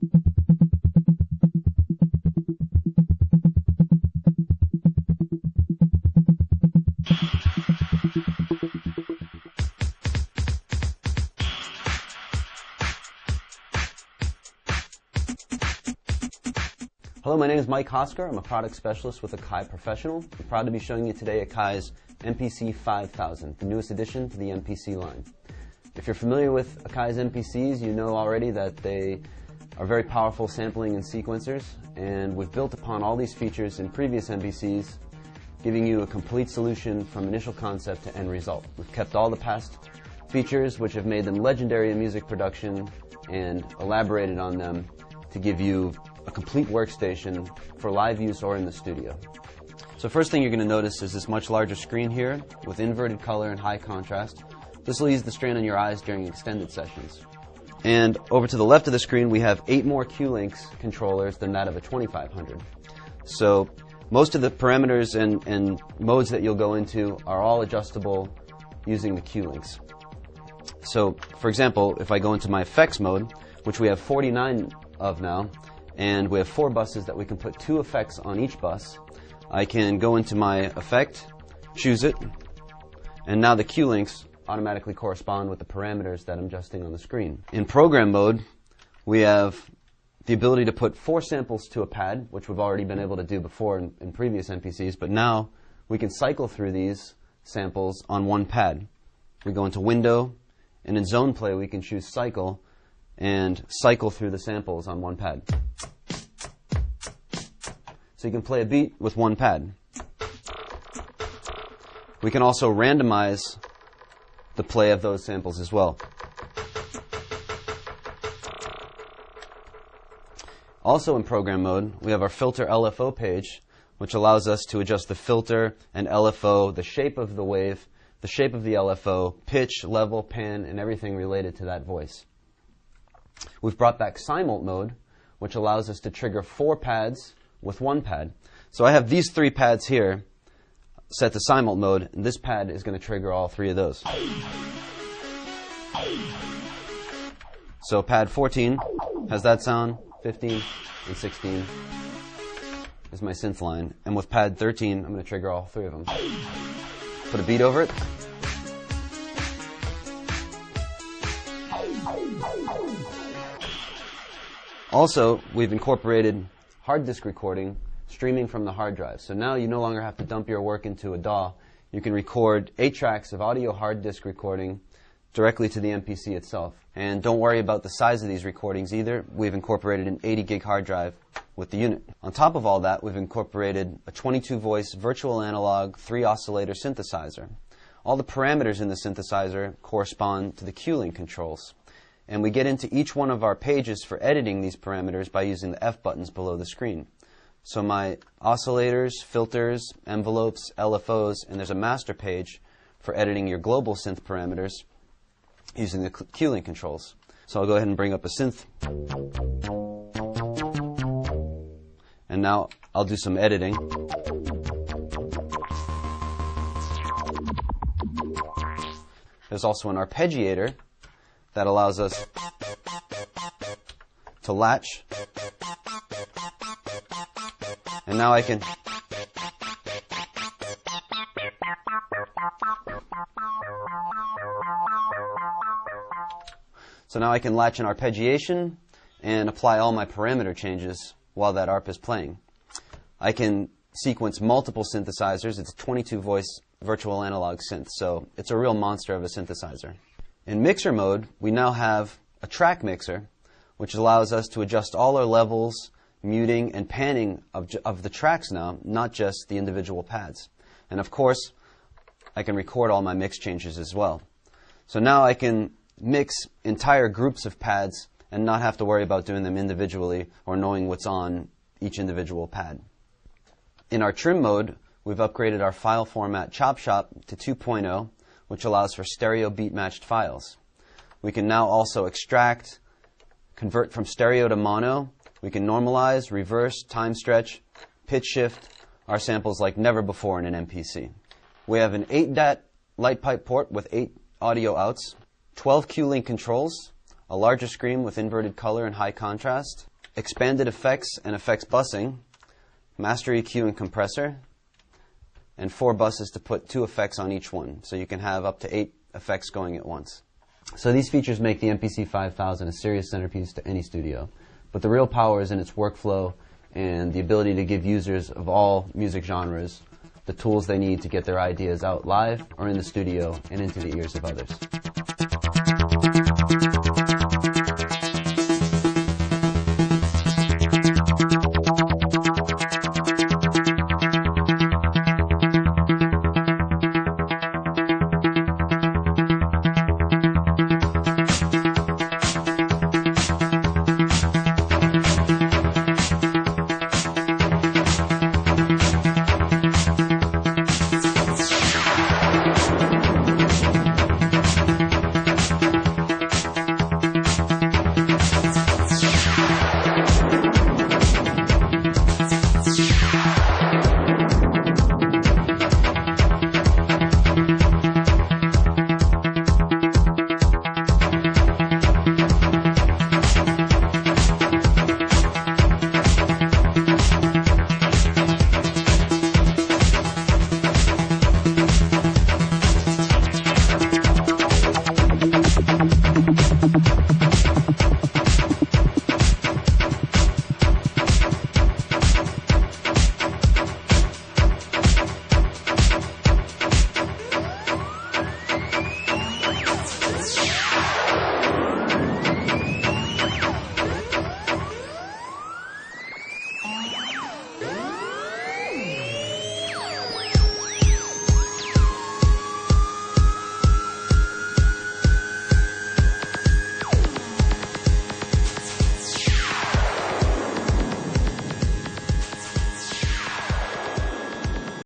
Hello, my name is Mike Hosker. I'm a product specialist with Akai Professional. I'm proud to be showing you today Akai's MPC5000, the newest addition to the MPC line. If you're familiar with Akai's MPCs, you know already that they are very powerful sampling and sequencers, and we've built upon all these features in previous MPCs, giving you a complete solution from initial concept to end result. We've kept all the past features which have made them legendary in music production and elaborated on them to give you a complete workstation for live use or in the studio. So first thing you're going to notice is this much larger screen here with inverted color and high contrast. This will ease the strain on your eyes during extended sessions. And over to the left of the screen we have 8 more Q-Links controllers than that of a 2500. So most of the parameters and modes that you'll go into are all adjustable using the Q-Links. So for example, if I go into my effects mode, which we have 49 of now, and we have 4 buses that we can put 2 effects on each bus. I can go into my effect, choose it, and now the Q-Links automatically correspond with the parameters that I'm adjusting on the screen. In program mode, we have the ability to put 4 samples to a pad, which we've already been able to do before in previous MPCs, but now we can cycle through these samples on one pad. We go into Window, and in Zone Play we can choose Cycle, and cycle through the samples on one pad. So you can play a beat with one pad. We can also randomize the play of those samples as well. Also in program mode, we have our filter LFO page, which allows us to adjust the filter and LFO, the shape of the wave, the shape of the LFO, pitch, level, pan, and everything related to that voice. We've brought back Simult mode, which allows us to trigger 4 pads with 1 pad. So I have these 3 pads here set to Simult mode, and this pad is going to trigger all 3 of those. So pad 14 has that sound, 15 and 16 is my synth line, and with pad 13 I'm going to trigger all 3 of them. Put a beat over it. Also, we've incorporated hard disk recording, streaming from the hard drive. So now you no longer have to dump your work into a DAW. You can record 8 tracks of audio hard disk recording directly to the MPC itself. And don't worry about the size of these recordings either. We've incorporated an 80 gig hard drive with the unit. On top of all that, we've incorporated a 22 voice virtual analog 3 oscillator synthesizer. All the parameters in the synthesizer correspond to the Q-Link controls. And we get into each one of our pages for editing these parameters by using the F buttons below the screen. So my oscillators, filters, envelopes, LFOs, and there's a master page for editing your global synth parameters using the Q-Link controls. So I'll go ahead and bring up a synth. And now I'll do some editing. There's also an arpeggiator that allows us to latch. And now I can latch an arpeggiation and apply all my parameter changes while that ARP is playing. I can sequence multiple synthesizers. It's a 22 voice virtual analog synth, so it's a real monster of a synthesizer. In mixer mode, we now have a track mixer, which allows us to adjust all our levels, muting, and panning of the tracks now, not just the individual pads. And of course, I can record all my mix changes as well. So now I can mix entire groups of pads and not have to worry about doing them individually or knowing what's on each individual pad. In our trim mode, we've upgraded our file format Chop Shop to 2.0, which allows for stereo beat matched files. We can now also extract, convert from stereo to mono. We can normalize, reverse, time stretch, pitch shift our samples like never before in an MPC. We have an 8-DAT light pipe port with 8 audio outs, 12 Q-Link controls, a larger screen with inverted color and high contrast, expanded effects and effects busing, master EQ and compressor, and 4 buses to put 2 effects on each one. So you can have up to 8 effects going at once. So these features make the MPC5000 a serious centerpiece to any studio. But the real power is in its workflow and the ability to give users of all music genres the tools they need to get their ideas out live or in the studio and into the ears of others.